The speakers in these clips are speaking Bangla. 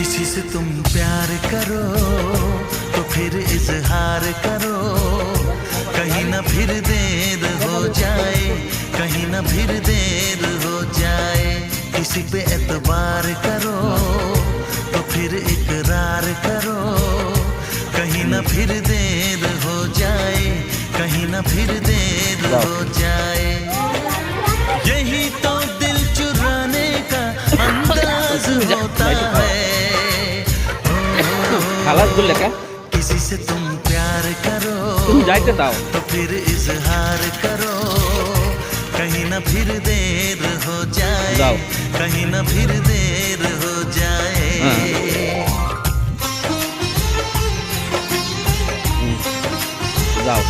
किसी से तुम प्यार करो तो फिर इजहार करो, कहीं ना फिर देर हो जाए, कहीं ना फिर देर हो जाए। किसी पे एतबार करो तो फिर इकरार करो, कहीं ना फिर देर हो जाए, कहीं ना फिर देर हो जाए। यही तो दिल चुराने का अंदाज होता है। किसी से तुम प्यार करो तो फिर इजहार करो, कहीं ना फिर देर हो जाए, कहीं ना फिर देर हो जाए। যাও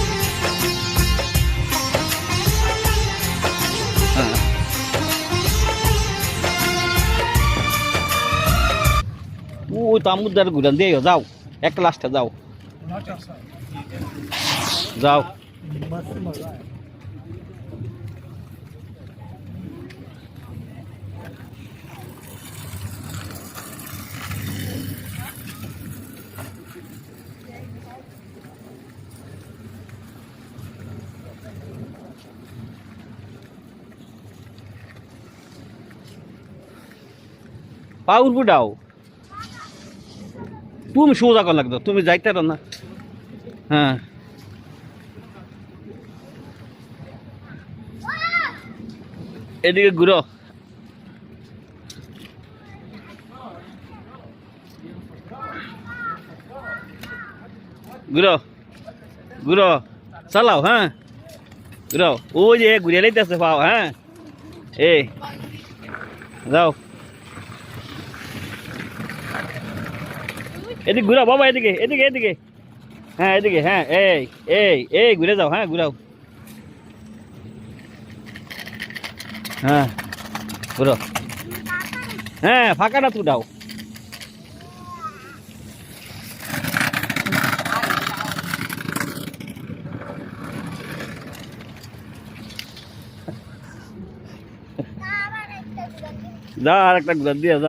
ওই তো আমুদার ঘুরান দিয়ে যাও একটা লাস্টে যাও যাও পাউর বুড়াও তুমি সোজা কর লাগতো, তুমি যাইতে পারো না। হ্যাঁ এদিকে ঘুরো, ঘুরো ঘুরো চালাও। হ্যাঁ ঘুরো, ওই যে ঘুরে লাইতেছে পাও। হ্যাঁ এই যাও এদিকে ঘুরাও বাবা, এদিকে এদিকে এদিকে। হ্যাঁ এদিকে, হ্যাঁ এই এই এই ঘুরে যাও। হ্যাঁ ঘুরাও, হ্যাঁ ঘুরো। হ্যাঁ ফাঁকাটা তুটাও। যা আর একটা ঘুরা দিয়ে যা।